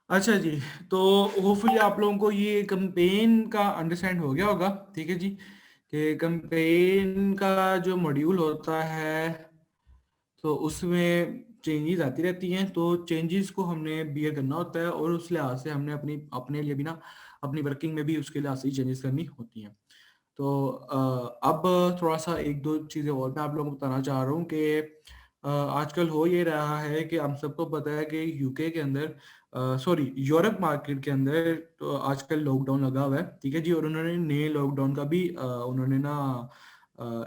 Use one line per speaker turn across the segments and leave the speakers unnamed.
अच्छा जी। तो होपफुली आप लोगों को ये कैंपेन का अंडरस्टैंड हो गया होगा, ठीक है जी, कि कैंपेन का जो मॉड्यूल होता है तो उसमें चेंजेस आती रहती हैं, तो चेंजेस को हमने बियर करना होता है और उस लिहाज से हमने अपनी अपने लिए भी ना अपनी वर्किंग में भी उसके लिहाज से चेंजेस करनी होती हैं। तो अब थोड़ा सा एक दो चीज़ें और मैं आप लोगों को बताना चाह रहा हूँ कि आजकल हो ये रहा है कि हम सबको पता है कि यूके के अंदर, सॉरी, यूरोप मार्केट के अंदर तो आजकल लॉकडाउन लगा हुआ है, ठीक है जी, और उन्होंने नए लॉकडाउन का भी उन्होंने ना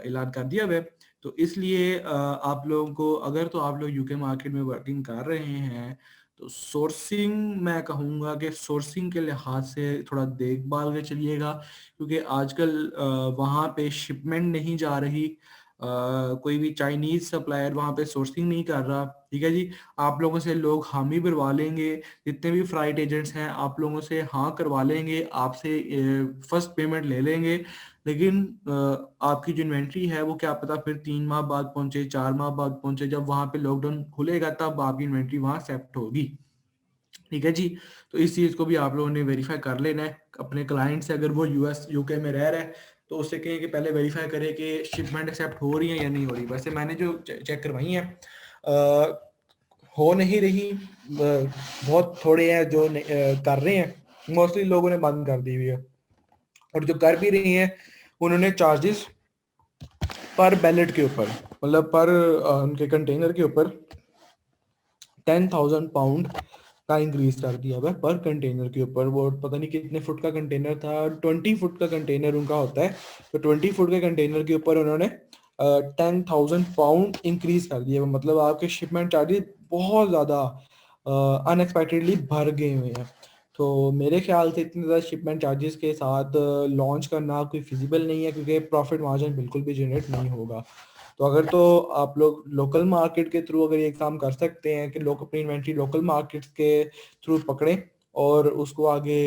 ऐलान कर दिया हुआ है। तो इसलिए आप लोगों को, अगर तो आप लोग यूके मार्केट में वर्किंग कर रहे हैं, तो सोर्सिंग, मैं कहूँगा कि सोर्सिंग के लिहाज से थोड़ा देखभाल के चलिएगा, क्योंकि आजकल वहाँ पे शिपमेंट नहीं जा रही, कोई भी चाइनीज सप्लायर वहाँ पे सोर्सिंग नहीं कर रहा, ठीक है जी। आप लोगों से लोग हामी भरवा लेंगे, जितने भी फ्लाइट एजेंट्स हैं आप लोगों से हाँ करवा लेंगे, आपसे फर्स्ट पेमेंट ले लेंगे, लेकिन आपकी जो इन्वेंट्री है वो क्या पता फिर 3 माह बाद पहुंचे, 4 माह बाद पहुंचे, जब वहाँ पे लॉकडाउन खुलेगा तब आपकी इन्वेंट्री वहाँ सेप्ट होगी, ठीक है जी। तो इस चीज़ को भी आप लोगों ने वेरीफाई कर लेना है अपने क्लाइंट से, अगर वो यूएस यूके में रह रहा है तो उससे कहें कि पहले वेरीफाई करें कि शिपमेंट एक्सेप्ट हो रही है या नहीं हो रही। वैसे मैंने जो चेक करवाई है हो नहीं रही, बहुत थोड़े हैं जो कर रहे हैं, मोस्टली लोगों ने बंद कर दी हुई है, और जो कर भी रही हैं उन्होंने चार्जेस पर बैलेट के ऊपर, मतलब पर उनके कंटेनर के ऊपर 10,000 पाउंड का इंक्रीज कर दिया हुआ है पर कंटेनर के ऊपर। वो पता नहीं कितने फुट का कंटेनर था, 20 फुट का कंटेनर उनका होता है, तो 20 फुट के कंटेनर के ऊपर उन्होंने 10,000 पाउंड इंक्रीज कर दिया। मतलब आपके शिपमेंट चार्जेस बहुत ज़्यादा अनएक्सपेक्टेडली भर गए हुए हैं। तो मेरे ख्याल से इतने ज़्यादा शिपमेंट चार्जेस के साथ लॉन्च करना कोई फिजिबल नहीं है, क्योंकि प्रॉफिट मार्जिन बिल्कुल भी जनरेट नहीं होगा। तो अगर तो आप लोग लोकल मार्केट के थ्रू अगर ये काम कर सकते हैं कि लोग अपनी इन्वेंट्री लोकल मार्केट्स के थ्रू पकड़ें और उसको आगे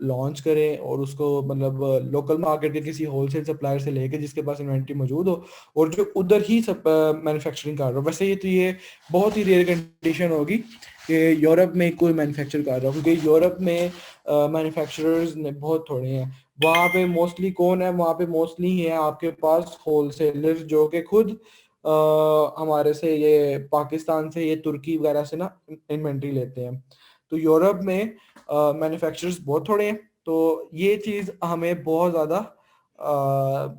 लॉन्च करें, और उसको मतलब लोकल मार्केट के किसी होलसेल सप्लायर से लेके जिसके पास इन्वेंट्री मौजूद हो और जो उधर ही सब मैन्युफैक्चरिंग कर रहा हो। वैसे ये बहुत ही रेयर कंडीशन होगी कि यूरोप में कोई मैन्युफैक्चर कर रहा हो, क्योंकि यूरोप में मैन्युफैक्चरर्स बहुत थोड़े हैं। वहाँ पे मोस्टली कौन है, वहाँ पे मोस्टली है आपके पास होलसेलर जो कि खुद हमारे से, ये पाकिस्तान से, ये तुर्की वगैरह से ना इन्वेंट्री लेते हैं। तो यूरोप में मैन्युफैक्चरर्स बहुत थोड़े हैं, तो ये चीज़ हमें बहुत ज़्यादा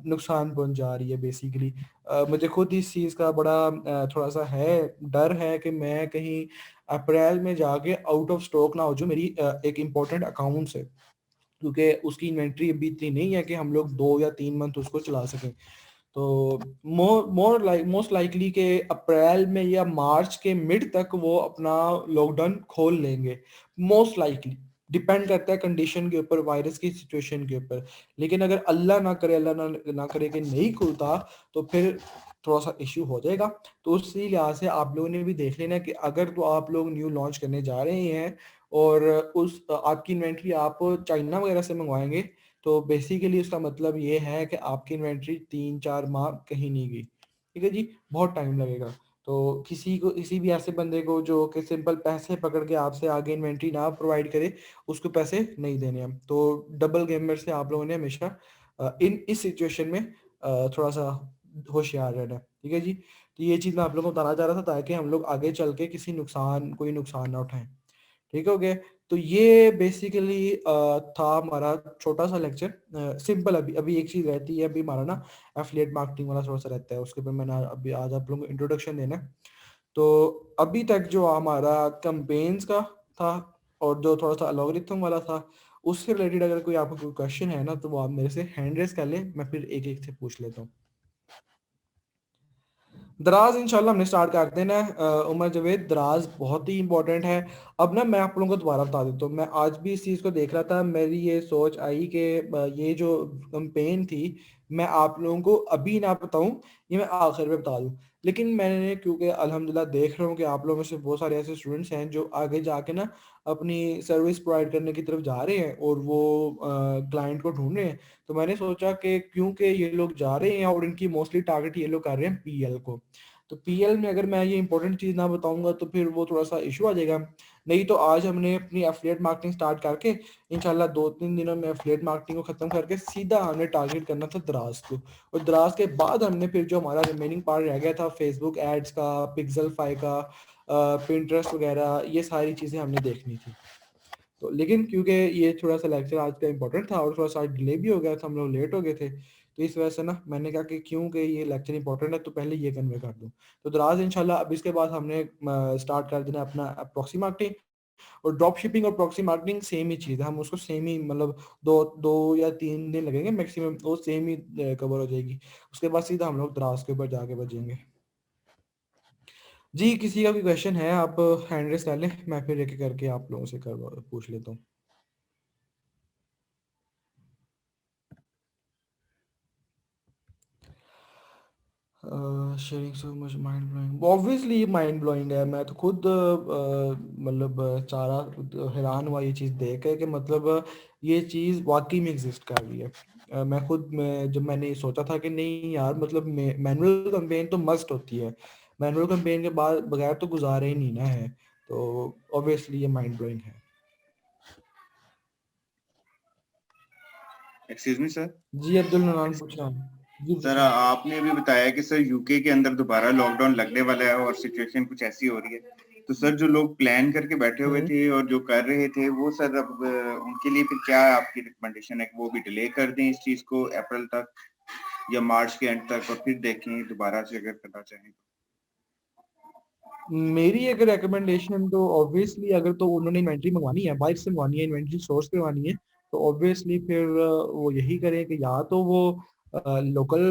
नुकसान पहुंचा रही है बेसिकली। मुझे खुद इस चीज़ का बड़ा थोड़ा सा है, डर है कि मैं कहीं अप्रैल में जाके आउट ऑफ स्टॉक ना हो जो मेरी एक इम्पोर्टेंट अकाउंट्स है, क्योंकि उसकी इन्वेंट्री अभी इतनी नहीं है कि हम लोग 2 या 3 मंथ उसको चला सकें। तो मोस्ट लाइकली के अप्रैल में या मार्च के मिड तक वो अपना लॉकडाउन खोल लेंगे, मोस्ट लाइकली। डिपेंड करता है कंडीशन के ऊपर, वायरस की सिचुएशन के ऊपर। लेकिन अगर अल्लाह ना करे, अल्लाह ना करे कि नहीं खुलता, तो फिर थोड़ा सा इश्यू हो जाएगा। तो उसी लिहाज से आप लोगों ने भी देख लेना कि अगर तो आप लोग न्यू लॉन्च करने जा रहे हैं और उस आपकी इन्वेंट्री आप चाइना वगैरह से मंगवाएंगे, तो बेसिकली उसका मतलब ये है कि आपकी इन्वेंट्री 3-4 माह कहीं नहीं गई, ठीक है जी, बहुत टाइम लगेगा। तो किसी भी ऐसे बंदे को जो कि सिंपल पैसे पकड़ के आपसे आगे इन्वेंट्री ना प्रोवाइड करे, उसको पैसे नहीं देने हम। तो डबल गेमर से आप लोगों ने हमेशा इन इस सिचुएशन में थोड़ा सा होशियार रहना है, ठीक है जी। तो ये चीज़ मैं आप लोगों को बताना चाह रहा था ताकि हम लोग आगे चल के कोई नुकसान ना उठाएं, ठीक हो गया। तो ये बेसिकली था हमारा छोटा सा लेक्चर, सिंपल। अभी अभी एक चीज़ रहती है, अभी हमारा ना एफिलिएट मार्केटिंग वाला थोड़ा सा रहता है, उसके ऊपर मैंने अभी आज आप लोगों को इंट्रोडक्शन देना है। तो अभी तक जो हमारा कैंपेन्स का था और जो थोड़ा सा अलॉगरिथम वाला था, उससे रिलेटेड अगर कोई आपको कोई क्वेश्चन है ना, तो वो आप मेरे से हैंड रेस कर लें, मैं फिर एक एक से पूछ लेता हूँ। दराज इंशाल्लाह हमने स्टार्ट कर देना है। उमर जवेद, दराज बहुत ही इंपॉर्टेंट है। अब ना मैं आप लोगों को दोबारा बता देता हूँ, मैं आज भी इस चीज़ को देख रहा था, मेरी ये सोच आई कि ये जो कंपेन थी, मैं आप लोगों को अभी ना बताऊं, ये मैं आखिर में बता दूं। लेकिन मैंने, क्योंकि अल्हम्दुलिल्लाह देख रहा हूँ कि आप लोगों में से बहुत सारे ऐसे स्टूडेंट्स हैं जो आगे जाके ना अपनी सर्विस प्रोवाइड करने की तरफ जा रहे हैं और वो क्लाइंट को ढूंढ रहे हैं। तो मैंने सोचा कि क्योंकि ये लोग जा रहे हैं और इनकी मोस्टली टारगेट ये लोग कर रहे हैं पीएल को, तो पीएल में अगर मैं ये इंपॉर्टेंट चीज़ ना बताऊंगा तो फिर वो थोड़ा सा इशू आ जाएगा। नहीं तो आज हमने अपनी एफिलिएट मार्केटिंग स्टार्ट करके इंशाल्लाह 2-3 दिनों में एफिलिएट मार्केटिंग को खत्म करके सीधा हमने टारगेट करना था दराज को, और दराज के बाद हमने फिर जो हमारा रिमेनिंग पार्ट रह गया था फेसबुक एड्स का, पिक्सेलफाई का, पिंटरेस्ट वगैरह, ये सारी चीज़ें हमने देखनी थी। तो लेकिन क्योंकि ये थोड़ा सा लेक्चर आज का इंपॉर्टेंट था और थोड़ा सा डिले भी हो गया था, हम लोग लेट हो गए थे, तो इस वजह से ना मैंने कहा कि क्योंकि ये लेक्चर इंपॉर्टेंट है तो पहले ये कन्वे कर दूं। तो दराज इंशाल्लाह अब इसके बाद हमने स्टार्ट कर देना अपना प्रॉक्सी मार्केटिंग, और ड्रॉप शिपिंग और प्रॉक्सी मार्केटिंग सेम ही चीज़ है, हम उसको सेम ही मतलब 2 या 3 दिन लगेंगे मैक्सिमम, वो सेम ही कवर हो जाएगी। उसके बाद सीधा हम लोग दराज के ऊपर जाके बचेंगे। जी किसी का भी क्वेश्चन है आप हैंड रेस कर लें, मैं फिर एक एक करके आप लोगों से कर पूछ लेता हूँ। Sharing so much mind blowing, obviously mind blowing है। मैं तो खुद मतलब चारा हैरान हुआ ये चीज़ देख के कि मतलब ये चीज़ वाकई में एग्जिस्ट कर रही है। मैं खुद जब मैंने ये सोचा था कि नहीं यार मतलब मैनुअल कैंपेन तो मस्ट होती है, मैनुअल कैंपेन के बाद बगैर तो गुजारा ही नहीं ना है, तो ऑब्वियसली ये माइंड ब्लोइंग है।
Excuse me sir.
जी अब्दुल ननान पूछ रहा हूँ। जी
सर
पूछें।
आपने अभी बताया कि सर यूके के अंदर दोबारा लॉकडाउन लगने वाला है और सिचुएशन कुछ ऐसी हो रही है, तो सर जो लोग प्लान करके बैठे हुए
हम्म।
थे और जो कर रहे थे वो सर अब उनके लिए फिर क्या आपकी रिकमेंडेशन है कि वो भी डिले कर दें इस चीज को अप्रैल तक या मार्च के एंड तक और फिर देखें दोबारा से अगर करना चाहें?
मेरी एक रिकमेंडेशन तो ऑब्वियसली अगर तो उन्होंने इन्वेंट्री मंगवानी है, बाहर से मंगवानी है, इन्वेंट्री सोर्स पे मंगवानी है, तो ऑब्वियसली फिर वो यही करें कि या तो वो लोकल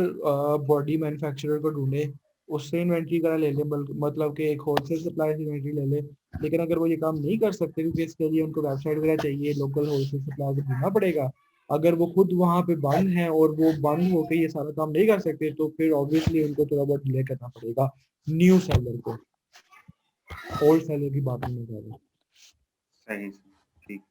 बॉडी मैन्युफैक्चरर को ढूंढे, उससे इन्वेंट्री करा ले ले, मतलब कि एक होलसेल सप्लायर से इन्वेंट्री ले ले। लेकिन अगर वो ये काम नहीं कर सकते क्योंकि इसके लिए उनको वेबसाइट वगैरह चाहिए, लोकल होलसेल सप्लायर को ढूंढना पड़ेगा। अगर वो खुद वहां पे बंद है और वो बंद होके ये सारा काम नहीं कर सकते तो फिर ऑब्वियसली उनको थोड़ा बहुत डिले करना पड़ेगा न्यू सेलर को, ओल्ड सेलर की बात नहीं कर रहे।
सही ठीक।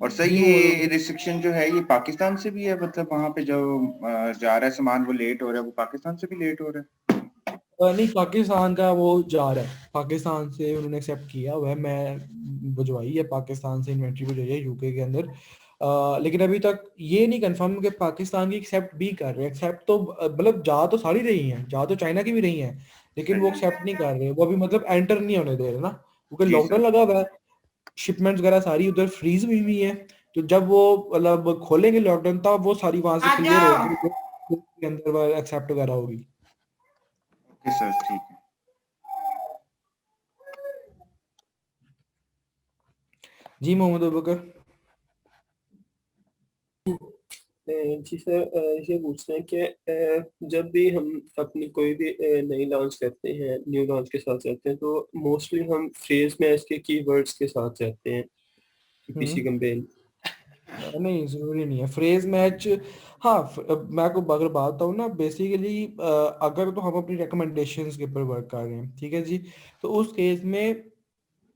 और सर
जी
ये रिस्ट्रिक्शन जो है ये पाकिस्तान से भी है, मतलब वहां पे जो जा रहा है सामान वो लेट हो रहा है, वो पाकिस्तान से भी लेट हो रहा है?
नहीं पाकिस्तान का वो जा रहा है, पाकिस्तान से उन्होंने एक्सेप्ट किया हुआ है, मैं भिजवाई है पाकिस्तान से इन्वेंट्री भिजवाई है यूके के अंदर। लेकिन अभी तक ये नहीं कंफर्म कि पाकिस्तान की एक्सेप्ट भी कर रहे हैं, एक्सेप्ट तो मतलब जा तो सारी रही हैं, जा तो चाइना की भी रही हैं, लेकिन वो
सही।
एक्सेप्ट नहीं कर रहे, वो अभी मतलब एंटर नहीं होने दे रहे ना, क्योंकि
जी
लॉकडाउन
सर।
लगा हुआ है, शिपमेंट्स वगैरह सारी उधर फ्रीज हुई है। तो जब वो मतलब खोलेंगे लॉकडाउन तब वो सारी वहां से
आ
क्लियर
जाओ।
होगी, के अंदर एक्सेप्ट वगैरह होगी।
ओके सर ठीक है।
जी मोहम्मद अबूबकर।
जी सर, ये पूछते हैं कि जब भी हम अपनी कोई भी नई लॉन्च करते हैं, न्यू लॉन्च के साथ जाते हैं, तो मोस्टली हम फ्रेज में इसके कीवर्ड्स के साथ जाते हैं पीसी
हम्म।
कैंपेन।
नहीं जरूरी नहीं है फ्रेज मैच। हाँ मैं आपको अगर बात बताऊँ ना बेसिकली, अगर तो हम अपनी रिकमेंडेशंस के ऊपर वर्क कर रहे हैं ठीक है जी, तो उस केस में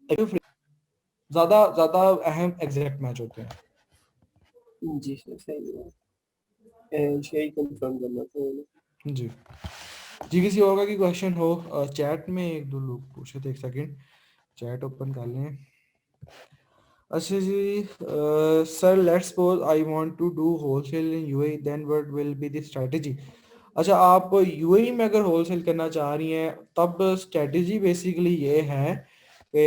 ज्यादा ज्यादा अहम एग्जैक्ट मैच होते हैं।
जी सर सही है। यही कंफर्म करना था मैंने।
जी जी किसी और का की क्वेश्चन हो चैट में, एक दो लोग पूछे थे, एक सेकंड चैट ओपन कर लें। अच्छा जी sir let's suppose I want to do wholesale in UAE, then what will be the strategy. अच्छा आप यूएई में अगर होलसेल करना चाह रही हैं तब स्ट्रेटजी बेसिकली ये है कि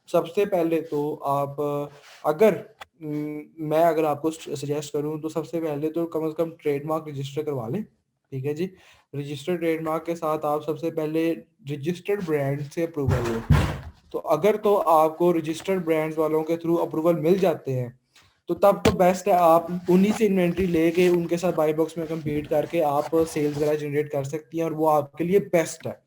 सबसे पहले तो आप अगर मैं अगर आपको सजेस्ट करूं तो सबसे पहले तो कम से कम ट्रेडमार्क रजिस्टर करवा लें, ठीक है जी। रजिस्टर्ड ट्रेडमार्क के साथ आप सबसे पहले रजिस्टर्ड ब्रांड से अप्रूवल लें। तो अगर तो आपको रजिस्टर्ड ब्रांड्स वालों के थ्रू अप्रूवल मिल जाते हैं तो तब तो बेस्ट है आप उन्हीं से इन्वेंट्री लेके उनके साथ बाई बॉक्स में compete करके आप सेल्स वगैरह जनरेट कर सकती हैं और वो आपके लिए बेस्ट है।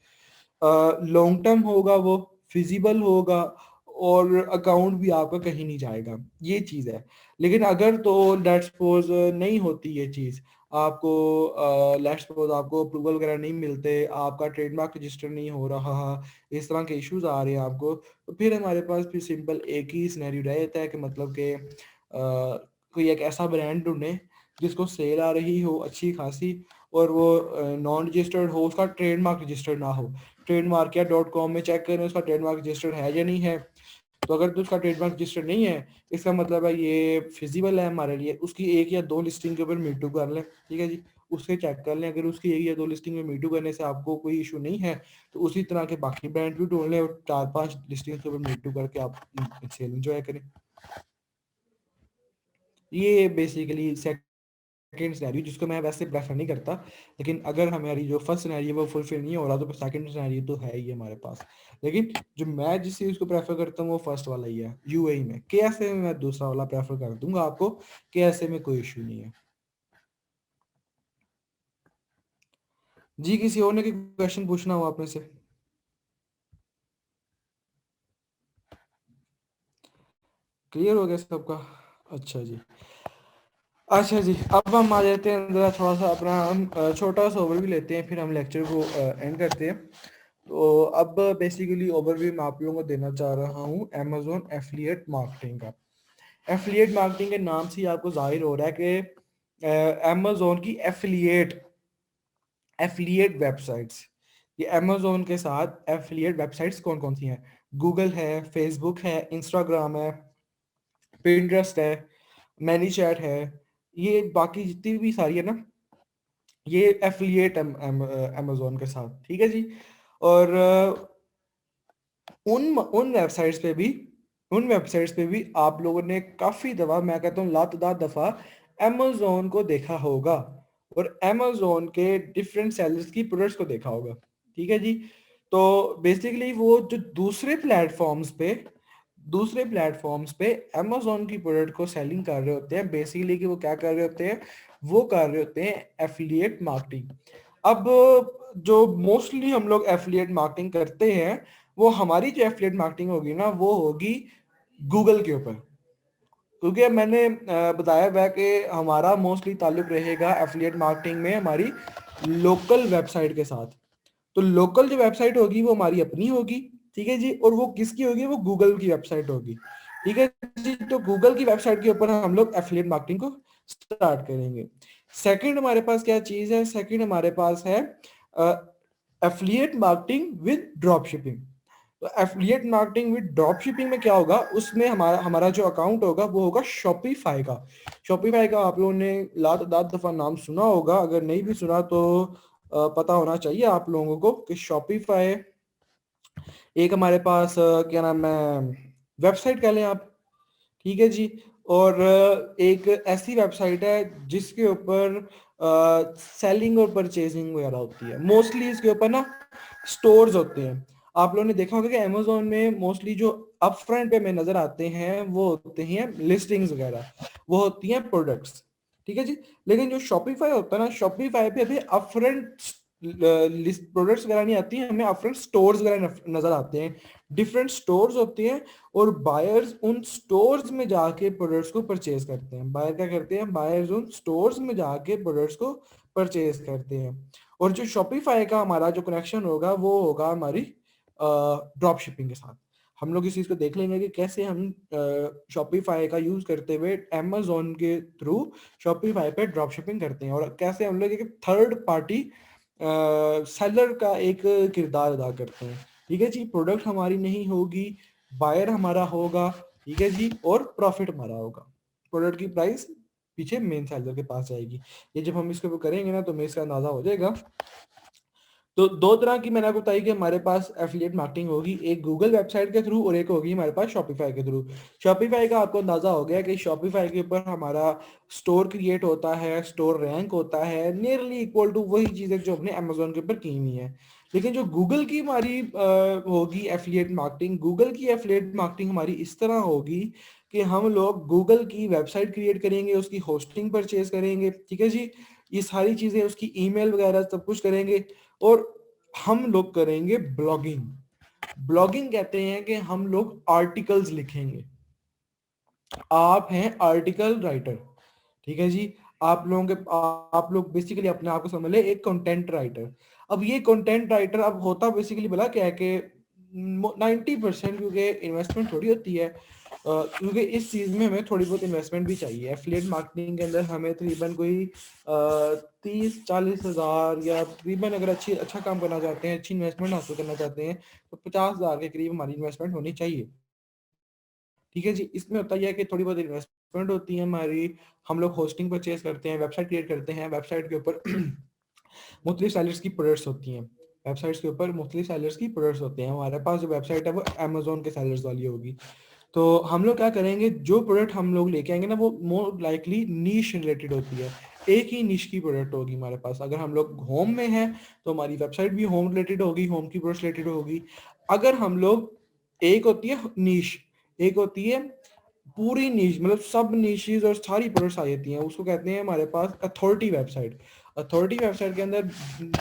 लॉन्ग टर्म होगा, वो फिजिबल होगा और अकाउंट भी आपका कहीं नहीं जाएगा, ये चीज़ है। लेकिन अगर तो लेट्स सपोज नहीं होती ये चीज़, आपको लेट्स सपोज आपको अप्रूवल वगैरह नहीं मिलते, आपका ट्रेडमार्क रजिस्टर नहीं हो रहा, इस तरह के इश्यूज आ रहे हैं आपको, तो फिर हमारे पास फिर सिंपल एक ही सिनेरियो रहता है कि मतलब कि कोई एक ऐसा ब्रांड ढूंढें जिसको सेल आ रही हो अच्छी खासी, और वो नॉन रजिस्टर्ड हो, उसका ट्रेडमार्क रजिस्टर्ड ना हो। ट्रेडमार्क या .com में चेक करें उसका ट्रेडमार्क रजिस्टर्ड है या नहीं है। तो अगर तो उसका ट्रेडमार्क रजिस्टर्ड नहीं है, इसका मतलब है ये फिजिबल है हमारे लिए। उसकी 1 या 2 लिस्टिंग के ऊपर मीटू कर लें, ठीक है जी, उससे चेक कर लें। अगर उसकी 1 या 2 लिस्टिंग में मीटू करने से आपको कोई इशू नहीं है, तो उसी तरह के बाकी ब्रांड भी ढूंढ लें और 4-5 लिस्टिंग के ऊपर मीटू करके आप सेल एंजॉय करें। ये बेसिकली सेकंड सिनेरियो, जिसको मैं वैसे प्रेफर नहीं करता, लेकिन अगर हमारी जो फर्स्ट सिनेरियो वो फुलफिल नहीं हो रहा तो सेकंड सिनेरियो तो है ही हमारे पास। लेकिन जो मैं जिस चीज को प्रेफर करता हूँ वो फर्स्ट वाला ही है। यूएई में केएसए में मैं दूसरा वाला प्रेफर कर दूंगा आपको, केएसए में कोई इशू नहीं है जी। किसी और ने कोई क्वेश्चन पूछना हो आपने से? क्लियर हो गया सबका? अच्छा जी। अच्छा जी, अब हम आ जाते हैं ज़रा थोड़ा सा अपना हम छोटा सा ओवरव्यू लेते हैं, फिर हम लेक्चर को एंड करते हैं। तो अब बेसिकली ओवरव्यू मैं आप लोगों को देना चाह रहा हूँ अमेजोन एफिलिएट मार्केटिंग का। एफिलिएट मार्केटिंग के नाम से ही आपको जाहिर हो रहा है कि अमेजोन की एफिलिएट वेबसाइट्स, ये अमेजोन के साथ एफिलिएट वेबसाइट्स कौन कौन सी हैं? गूगल है, फेसबुक है, इंस्टाग्राम है, पिंटरेस्ट है, मैनीचैट है, ये बाकी जितनी भी सारी है ना, ये एफिलिएट अमेजोन के साथ, ठीक है जी। और उन वेबसाइट्स पे भी आप लोगों ने काफी दफा, मैं कहता हूँ लातदार दफा अमेजोन को देखा होगा और अमेजोन के डिफरेंट सेलर्स की प्रोडक्ट्स को देखा होगा, ठीक है जी। तो बेसिकली वो जो दूसरे प्लेटफॉर्म्स पे अमेजोन की प्रोडक्ट को सेलिंग कर रहे होते हैं, बेसिकली कि वो क्या कर रहे होते हैं, वो कर रहे होते हैं एफिलिएट मार्केटिंग। अब जो मोस्टली हम लोग एफिलिएट मार्केटिंग करते हैं, वो हमारी जो एफिलिएट मार्केटिंग होगी ना, वो होगी गूगल के ऊपर। क्योंकि अब मैंने बताया हुआ है कि हमारा मोस्टली ताल्लुक रहेगा एफिलिएट मार्केटिंग में हमारी लोकल वेबसाइट के साथ। तो लोकल जो वेबसाइट होगी वो हमारी अपनी होगी, ठीक है जी, और वो किसकी होगी? वो गूगल की वेबसाइट होगी, ठीक है जी। तो गूगल की वेबसाइट के ऊपर हम लोग एफिलिएट मार्केटिंग को स्टार्ट करेंगे। सेकंड हमारे पास क्या चीज है? सेकंड हमारे पास है affiliate marketing with drop shipping. तो affiliate marketing with drop shipping में क्या होगा? उसमें हमारा हमारा जो अकाउंट होगा वो होगा शॉपिफाई का। शॉपिफाई का आप लोगों ने लात दफा नाम सुना होगा, अगर नहीं भी सुना तो पता होना चाहिए आप लोगों को कि शॉपिफाई एक हमारे पास क्या नाम है, वेबसाइट कह लें आप, ठीक है जी। और एक ऐसी वेबसाइट है जिसके ऊपर सेलिंग और परचेजिंग वगैरह होती है। मोस्टली इसके ऊपर ना स्टोर्स होते हैं। आप लोगों ने देखा होगा कि अमेजोन में मोस्टली जो अप फ्रंट पे हमें नजर आते हैं वो होते हैं लिस्टिंग्स वगैरह, वो होती हैं प्रोडक्ट्स, ठीक है जी। लेकिन जो शॉपिफाई होता है ना, शॉपिफाई पे अभी अप फ्रंट प्रोडक्ट्स वगैरह नहीं आती हैं, हमें अप फ्रंट स्टोर्स वगैरह नजर आते हैं। डिफरेंट स्टोर्स होते हैं और बायर्स उन स्टोर्स में जाके प्रोडक्ट्स को परचेज करते हैं। बायर क्या करते हैं? बायर्स उन स्टोर्स में जाके प्रोडक्ट्स को परचेज करते हैं। और जो शॉपिफाई का हमारा जो कनेक्शन होगा वो होगा हमारी ड्रॉप शिपिंग के साथ। हम लोग इस चीज को देख लेंगे कि कैसे हम शॉपिफाई का यूज करते हुए अमेजोन के थ्रू शॉपिफाई पे ड्रॉप शिपिंग करते हैं, और कैसे हम लोग एक थर्ड पार्टी सेलर का एक किरदार अदा करते हैं, ठीक है जी। प्रोडक्ट हमारी नहीं होगी, बायर हमारा होगा, ठीक है जी, और प्रॉफिट हमारा होगा। प्रोडक्ट की प्राइस पीछे मेन सेलर के पास जाएगी। ये जब हम इसके ऊपर करेंगे ना तो हमें इसका अंदाजा हो जाएगा। तो दो तरह की मैंने आपको बताई कि हमारे पास एफिलिएट मार्केटिंग होगी, एक गूगल वेबसाइट के थ्रू और एक होगी हमारे पास शॉपिफाई के थ्रू। शॉपिफाई का आपको अंदाजा हो गया कि शॉपिफाई के ऊपर हमारा स्टोर क्रिएट होता है, स्टोर रैंक होता है, नियरली इक्वल टू वही चीजें जो हमने अमेजोन के ऊपर की हुई है। लेकिन जो गूगल की हमारी होगी एफिलिएट मार्केटिंग, गूगल की एफिलिएट मार्केटिंग हमारी इस तरह होगी कि हम लोग गूगल की वेबसाइट क्रिएट करेंगे, उसकी होस्टिंग परचेज करेंगे, ठीक है जी, ये सारी चीजें, उसकी ईमेल वगैरह सब कुछ करेंगे। और हम लोग करेंगे ब्लॉगिंग। ब्लॉगिंग कहते हैं कि हम लोग आर्टिकल्स लिखेंगे। आप हैं आर्टिकल राइटर, ठीक है जी। आप लोग बेसिकली अपने आप को समझ ले एक कंटेंट राइटर। अब ये कंटेंट राइटर अब होता बेसिकली भला क्या है कि 90%, क्योंकि इन्वेस्टमेंट थोड़ी होती है, क्योंकि इस चीज़ में हमें थोड़ी बहुत इन्वेस्टमेंट भी चाहिए। एफिलिएट मार्केटिंग के अंदर हमें तकरीबन कोई 30-40 हज़ार या तकरीबन अगर अच्छा काम करना चाहते हैं, अच्छी इन्वेस्टमेंट हासिल करना चाहते हैं, तो 50 हज़ार के करीब हमारी इन्वेस्टमेंट होनी चाहिए। ठीक है जी। इसमें होता यह है कि थोड़ी बहुत इन्वेस्टमेंट होती है हमारी, हम लोग होस्टिंग परचेज करते हैं, वेबसाइट क्रिएट करते हैं, वेबसाइट के ऊपर मुख्तलिफ सेलर्स की प्रोडक्ट्स होती हैं, वेबसाइट्स के ऊपर मुख्तलिफ सेलर्स की प्रोडक्ट्स होते हैं। हमारे पास जो वेबसाइट है वो अमेजोन के सेलर्स वाली होगी। तो हम लोग क्या करेंगे, जो प्रोडक्ट हम लोग लेके आएंगे ना वो मोर लाइकली नीश रिलेटेड होती है, एक ही निश की प्रोडक्ट होगी हमारे पास। अगर हम लोग होम में हैं तो हमारी वेबसाइट भी होम रिलेटेड होगी, होम की प्रोडक्ट रिलेटेड होगी। अगर हम लोग, एक होती है निश, एक होती है पूरी नीश, मतलब सब नीशेस और सारी प्रोडक्ट्स आ जाती हैं, उसको कहते हैं हमारे पास अथॉरिटी वेबसाइट। अथॉरिटी वेबसाइट के अंदर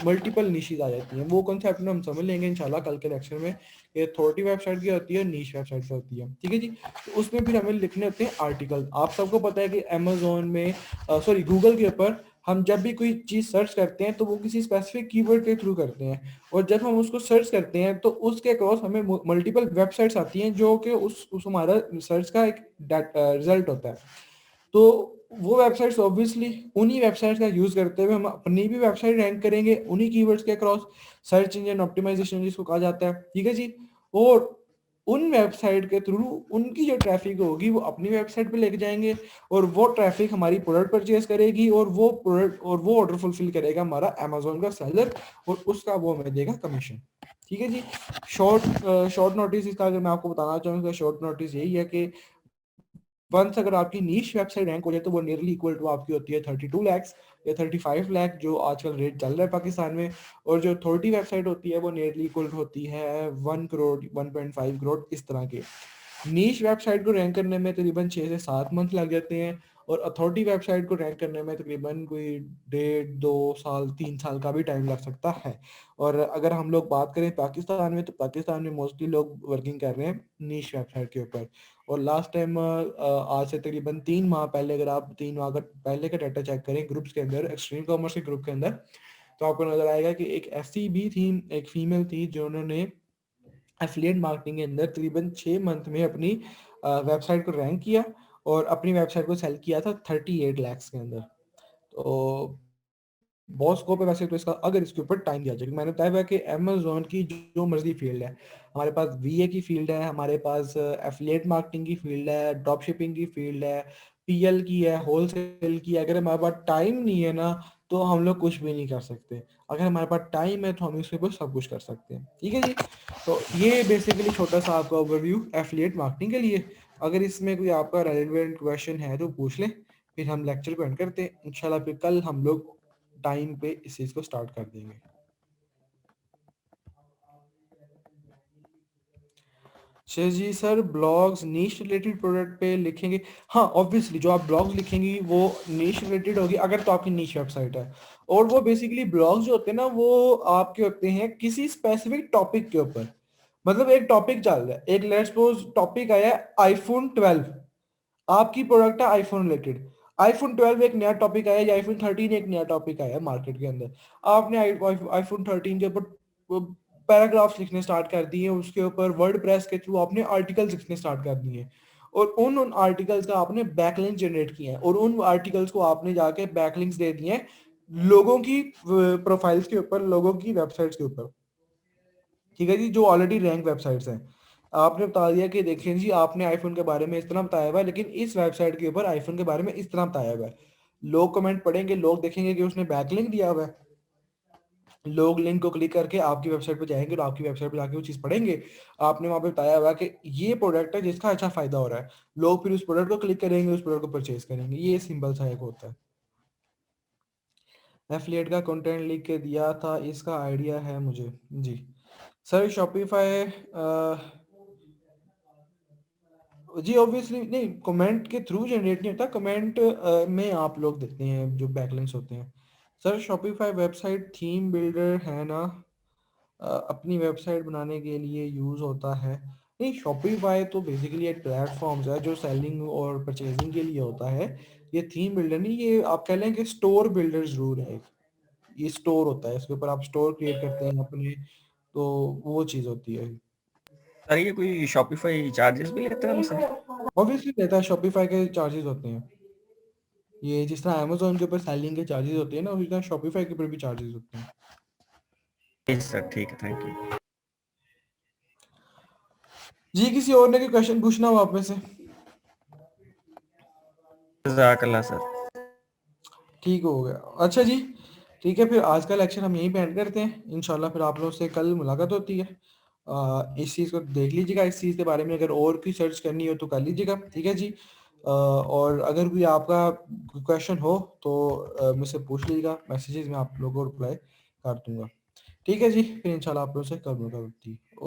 मल्टीपल नीशेस आ जाती हैं। वो कॉन्सेप्ट में हम समझ लेंगे इंशाल्लाह कल के लेक्चर में। ये अथॉरिटी वेबसाइट की होती है, नीश वेबसाइट की होती है। ठीक है जी। तो उसमें फिर हमें लिखने होते हैं आर्टिकल। आप सबको पता है कि अमेजोन में, सॉरी गूगल के ऊपर हम जब भी कोई चीज़ सर्च करते हैं तो वो किसी स्पेसिफिक कीवर्ड के थ्रू करते हैं, और जब हम उसको सर्च करते हैं तो उसके अक्रॉस हमें मल्टीपल वेबसाइट्स आती हैं जो कि उस हमारा रिसर्च का एक रिजल्ट होता है। तो वो वेबसाइट्स ऑब्वियसली उन्हीं वेबसाइट्स का यूज करते हुए हम अपनी भी वेबसाइट रैंक करेंगे उन्हीं कीवर्ड्स के अक्रॉस, सर्च इंजन ऑप्टिमाइजेशन जिसको कहा जाता है। ठीक है जी। और उन वेबसाइट के थ्रू उनकी जो ट्रैफिक होगी वो अपनी वेबसाइट पे लेके जाएंगे, और वो ट्रैफिक हमारी प्रोडक्ट परचेज करेगी, और वो प्रोडक्ट और वो ऑर्डर फुलफिल करेगा हमारा अमेजोन का सेलर, और उसका वो हमें देगा कमीशन। ठीक है जी। शॉर्ट नोटिस इसका अगर मैं आपको बताना चाहूँगा, शॉर्ट नोटिस यही है कि वंस अगर आपकी नीश वेबसाइट रैंक हो जाए तो वो नियरली इक्वल टू आपकी होती है 32 लाख या 35 लाख, जो आजकल रेट चल रहा है पाकिस्तान में। और जो अथॉरिटी वेबसाइट होती है वो नियरली इक्वल होती है 1 करोड़, 1.5 करोड़, इस तरह के। नीश वेबसाइट को रैंक करने में तकरीबन 6 से 7 मंथ लग जाते हैं, और अथॉरिटी वेबसाइट को रैंक करने में तकरीबन कोई 1.5 2 साल 3 साल का भी टाइम लग सकता है। और अगर हम लोग बात करें पाकिस्तान में, तो पाकिस्तान में मोस्टली लोग वर्किंग कर रहे हैं नीश वेबसाइट के ऊपर। और लास्ट टाइम आज से तकरीबन 3 माह पहले, अगर आप 3 माह का पहले का डाटा चेक करें ग्रुप्स के अंदर, एक्सट्रीम कॉमर्स के ग्रुप के अंदर, तो आपको नजर आएगा कि एक ऐसी भी थी, एक फीमेल थी जिन्होंने एफिलिएट मार्केटिंग के अंदर तकरीबन 6 मंथ में अपनी वेबसाइट को रैंक किया, और अपनी वेबसाइट को सेल किया था 38 लैक्स के अंदर। तो बहुत स्कोप है वैसे तो इसका, अगर इसके ऊपर टाइम दिया जाए। मैंने बताया हुआ है कि अमेजोन की जो मर्जी फील्ड है, हमारे पास वीए की फील्ड है, हमारे पास एफिलिएट मार्केटिंग की फील्ड है, ड्रॉप शिपिंग की फील्ड है, पीएल की है, होलसेल की है। अगर हमारे पास टाइम नहीं है ना तो हम लोग कुछ भी नहीं कर सकते। अगर हमारे पास टाइम है तो हम इसके ऊपर सब कुछ कर सकते हैं। ठीक है जी। तो ये बेसिकली छोटा सा आपका ओवरव्यू एफिलिएट मार्केटिंग के लिए। अगर इसमें कोई आपका रेलेवेंट क्वेश्चन है तो पूछ लें, फिर हम लेक्चर को एंड करते हैं इंशाल्लाह। फिर कल हम लोग टाइम पे इस चीज को स्टार्ट कर देंगे। जी सर, ब्लॉग्स नीश रिलेटेड प्रोडक्ट पे लिखेंगे? हाँ ऑब्वियसली, जो आप ब्लॉग्स लिखेंगी वो नीश रिलेटेड होगी, अगर तो आपकी नीश वेबसाइट है। और वो बेसिकली ब्लॉग्स जो होते हैं ना वो आपके होते हैं किसी स्पेसिफिक टॉपिक के ऊपर। मतलब एक टॉपिक चल रहा है, एक लेट्स सपोज टॉपिक आया है आईफोन 12, आपकी प्रोडक्ट है आईफोन रिलेटेड। आईफोन 12 एक नया टॉपिक आया, या आईफोन 13 एक नया टॉपिक आया मार्केट के अंदर। आपने आईफोन 13 के ऊपर पैराग्राफ्स लिखने स्टार्ट कर दिए, उसके ऊपर वर्ड प्रेस के थ्रू आपने आर्टिकल्स लिखने स्टार्ट कर दिए, और उन आर्टिकल्स का आपने बैकलिंक जनरेट किए हैं, और उन आर्टिकल्स को आपने जाके बैकलिंक्स दे दिए हैं लोगों की प्रोफाइल्स के ऊपर, लोगों की वेबसाइट्स के ऊपर। ठीक है जी, जो ऑलरेडी रैंक वेबसाइट्स हैं। आपने बता दिया कि देखें जी आपने आईफोन के बारे में इस तरह बताया हुआ है, लेकिन इस वेबसाइट के ऊपर आईफोन के बारे में इस तरह बताया हुआ है। लोग कमेंट पढ़ेंगे, लोग देखेंगे कि उसने बैकलिंक दिया हुआ है, लोग लिंक को क्लिक करके आपकी वेबसाइट पे जाएंगे और आपकी वेबसाइट पे जाके वो चीज पढ़ेंगे। आपने वहां पे बताया हुआ है कि ये प्रोडक्ट है जिसका अच्छा फायदा हो रहा है, लोग फिर उस प्रोडक्ट को क्लिक करेंगे, उस प्रोडक्ट को परचेज करेंगे। ये सिंपल सा एक होता है। एफिलिएट का कंटेंट लिख के दिया था, इसका आइडिया है मुझे जी। सर शॉपिफाई, जी ऑब्वियसली नहीं, कमेंट के थ्रू जनरेट नहीं होता, कमेंट में आप लोग देखते हैं जो बैकलिंक्स होते हैं। Sir Shopify website theme builder है ना, अपनी वेबसाइट बनाने के लिए यूज होता है? नहीं, शॉपिफाई तो बेसिकली एक प्लेटफॉर्म है जो सेलिंग और परचेजिंग के लिए होता है। ये थीम बिल्डर नहीं, ये आप कह लें कि स्टोर बिल्डर जरूर है। ये स्टोर होता है, इसके ऊपर आप स्टोर क्रिएट करते हैं अपने, तो वो चीज़ होती है।
सर ये कोई शॉपिफाई चार्जेस भी लेता है हमसे?
ऑब्वियसली रहता है, शॉपिफाई के चार्जेस होते हैं। ये जिस तरह अमेज़न के ऊपर सेलिंग के चार्जेस होते हैं ना, उसी तरह शॉपिफाई के ऊपर भी चार्जेस होते हैं।
यस सर, ठीक है, थैंक यू।
जी, किसी और ने कोई क्वेश्चन पूछना हो आप में से?
जज़ाकल्लाह सर।
ठीक हो गया। अच्छा जी, ठीक है, फिर आज का लेक्चर हम यहीं पे एंड करते हैं। इंशाल्लाह फिर आप लोगों से कल मुलाकात होती है। इस चीज़ को देख लीजिएगा, इस चीज़ के बारे में अगर और कोई सर्च करनी हो तो कर लीजिएगा, ठीक है जी। और अगर कोई आपका क्वेश्चन हो तो मुझसे पूछ लीजिएगा, मैसेजेस में आप लोगों को रिप्लाई कर दूंगा। ठीक है जी, फिर इंशाल्लाह आप लोगों से कल मुलाकात होती है।